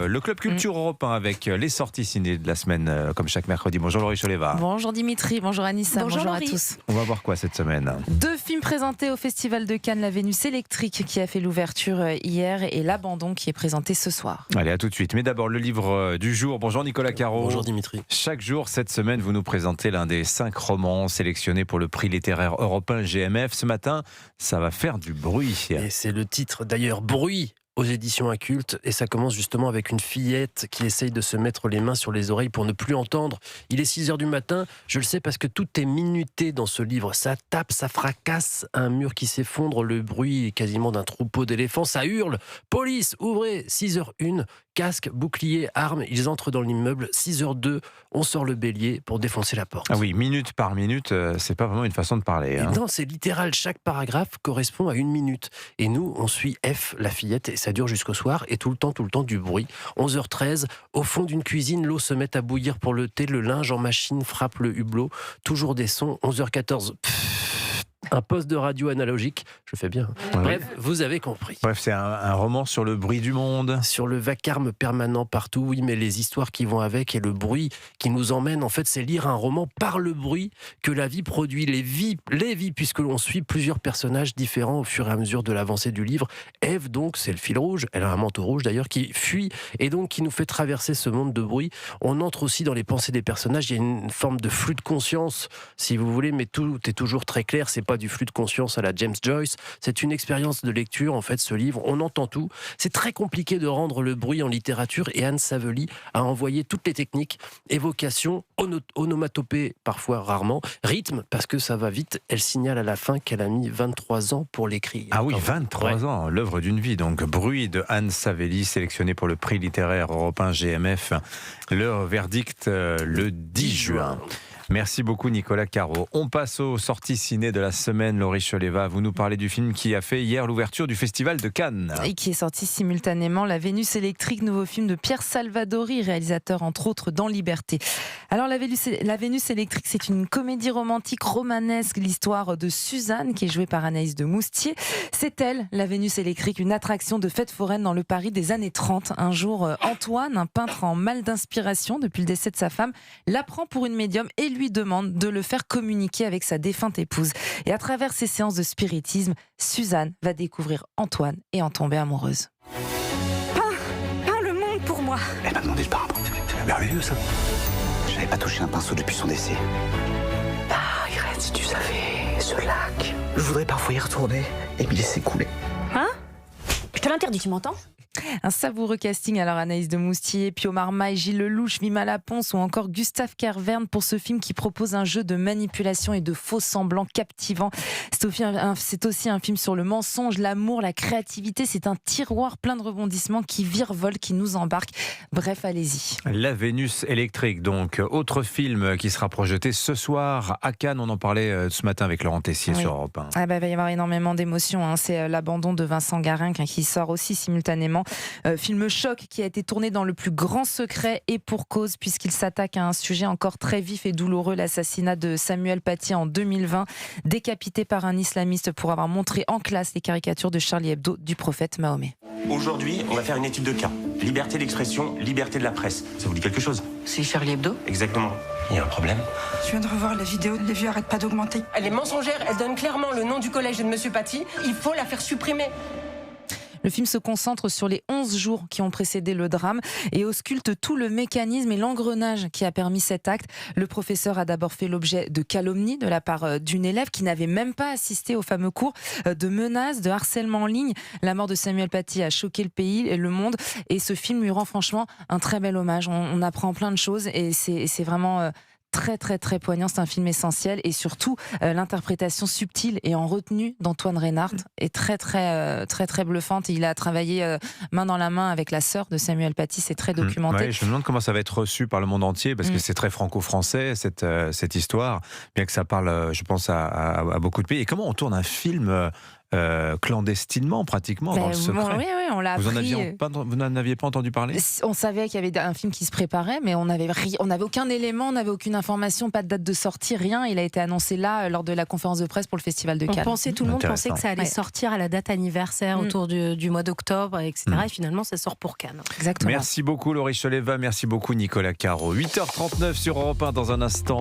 Le Club Culture Européen avec les sorties ciné de la semaine, comme chaque mercredi. Bonjour Laurie Choleva. Bonjour Dimitri, bonjour Anissa, bonjour à Laurie. tous. On va voir quoi cette semaine? 2 films présentés au Festival de Cannes, La Vénus électrique qui a fait l'ouverture hier et L'Abandon qui est présenté ce soir. Allez, à tout de suite. Mais d'abord, le livre du jour. Bonjour Nicolas Caro. Bonjour Dimitri. Chaque jour, cette semaine, vous nous présentez l'un des 5 romans sélectionnés pour le prix littéraire européen GMF. Ce matin, ça va faire du bruit. Et c'est le titre d'ailleurs, Bruit, aux éditions Incultes, et ça commence justement avec une fillette qui essaye de se mettre les mains sur les oreilles pour ne plus entendre. Il est 6h du matin, je le sais parce que tout est minuté dans ce livre. Ça tape, ça fracasse, un mur qui s'effondre, le bruit est quasiment d'un troupeau d'éléphants, ça hurle. Police, ouvrez, 6h01, casque, bouclier, armes, ils entrent dans l'immeuble. 6h02, on sort le bélier pour défoncer la porte. Ah oui, minute par minute, c'est pas vraiment une façon de parler. Et non, c'est littéral, chaque paragraphe correspond à 1 minute. Et nous, on suit F, la fillette, et ça dure jusqu'au soir, et tout le temps du bruit. 11h13, au fond d'une cuisine, l'eau se met à bouillir pour le thé, le linge en machine frappe le hublot, toujours des sons. 11h14, un poste de radio analogique, je fais bien. Oui. Bref, vous avez compris. Bref, c'est un roman sur le bruit du monde. Sur le vacarme permanent partout, oui, mais les histoires qui vont avec et le bruit qui nous emmène, en fait, c'est lire un roman par le bruit que la vie produit, les vies, puisque l'on suit plusieurs personnages différents au fur et à mesure de l'avancée du livre. Ève, donc, c'est le fil rouge, elle a un manteau rouge d'ailleurs, qui fuit et donc qui nous fait traverser ce monde de bruit. On entre aussi dans les pensées des personnages, il y a une forme de flux de conscience, si vous voulez, mais tout est toujours très clair, c'est pas du flux de conscience à la James Joyce, c'est une expérience de lecture, en fait, ce livre, on entend tout. C'est très compliqué de rendre le bruit en littérature et Anne Savely a envoyé toutes les techniques, évocation, onomatopée, parfois rarement, rythme, parce que ça va vite, elle signale à la fin qu'elle a mis 23 ans pour l'écrire. Ah oui, 23 ans, l'œuvre d'une vie. Donc, Bruit de Anne Savely, sélectionné pour le prix littéraire européen GMF. Le verdict le 10 juin. Merci beaucoup Nicolas Caro. On passe aux sorties ciné de la semaine. Laurie Choleva, vous nous parlez du film qui a fait hier l'ouverture du Festival de Cannes. Et qui est sorti simultanément, La Vénus électrique, nouveau film de Pierre Salvadori, réalisateur entre autres dans Liberté. Alors La Vénus électrique, c'est une comédie romantique romanesque, l'histoire de Suzanne qui est jouée par Anaïs de Moustier. C'est elle, la Vénus électrique, une attraction de fête foraine dans le Paris des années 30. Un jour, Antoine, un peintre en mal d'inspiration depuis le décès de sa femme, la prend pour une médium et lui demande de le faire communiquer avec sa défunte épouse. Et à travers ces séances de spiritisme, Suzanne va découvrir Antoine et en tomber amoureuse. Peins le monde pour moi. Elle m'a demandé de peindre. C'est merveilleux ça. Je n'avais pas touché un pinceau depuis son décès. Ah, Irène, si tu savais, ce lac. Je voudrais parfois y retourner et m'y laisser couler. Hein? Je te l'interdis, tu m'entends? Un savoureux casting, alors Anaïs de Moustier, Pio Marmaille, Gilles Lelouch, Vima Laponce ou encore Gustave Kervern pour ce film qui propose un jeu de manipulation et de faux semblants captivant. C'est aussi un film sur le mensonge, l'amour, la créativité. C'est un tiroir plein de rebondissements qui virevolte, qui nous embarque. Bref, allez-y. La Vénus électrique, donc autre film qui sera projeté ce soir à Cannes. On en parlait ce matin avec Laurent Tessier sur Europe 1. Ah bah, il va y avoir énormément d'émotions. C'est L'Abandon de Vincent Garin qui sort aussi simultanément. Film choc qui a été tourné dans le plus grand secret et pour cause, puisqu'il s'attaque à un sujet encore très vif et douloureux, l'assassinat de Samuel Paty en 2020, décapité par un islamiste pour avoir montré en classe les caricatures de Charlie Hebdo du prophète Mahomet. Aujourd'hui, on va faire une étude de cas. Liberté d'expression, liberté de la presse. Ça vous dit quelque chose? C'est Charlie Hebdo? Exactement. Il y a un problème? Je viens de revoir la vidéo, les vues arrêtent pas d'augmenter. Elle est mensongère, elle donne clairement le nom du collège de Monsieur Paty. Il faut la faire supprimer. Le film se concentre sur les 11 jours qui ont précédé le drame et ausculte tout le mécanisme et l'engrenage qui a permis cet acte. Le professeur a d'abord fait l'objet de calomnies de la part d'une élève qui n'avait même pas assisté au fameux cours, de menaces, de harcèlement en ligne. La mort de Samuel Paty a choqué le pays et le monde et ce film lui rend franchement un très bel hommage. On apprend plein de choses et c'est vraiment... très très très poignant, c'est un film essentiel et surtout l'interprétation subtile et en retenue d'Antoine Reinhardt est très très bluffante. Il a travaillé main dans la main avec la sœur de Samuel Paty, c'est très documenté. Ouais, je me demande comment ça va être reçu par le monde entier parce que c'est très franco-français cette histoire, bien que ça parle, je pense, à beaucoup de pays. Et comment on tourne un film clandestinement, pratiquement, dans le secret. Oui, on l'a appris. Vous n'en aviez pas entendu parler? On savait qu'il y avait un film qui se préparait, mais on n'avait aucun élément, on n'avait aucune information, pas de date de sortie, rien. Il a été annoncé là, lors de la conférence de presse pour le Festival de Cannes. Tout le monde pensait que ça allait sortir à la date anniversaire, autour du mois d'octobre, etc. Et finalement, ça sort pour Cannes. Exactement. Merci beaucoup, Laurie Choleva. Merci beaucoup, Nicolas Caro. 8h39 sur Europe 1 dans un instant.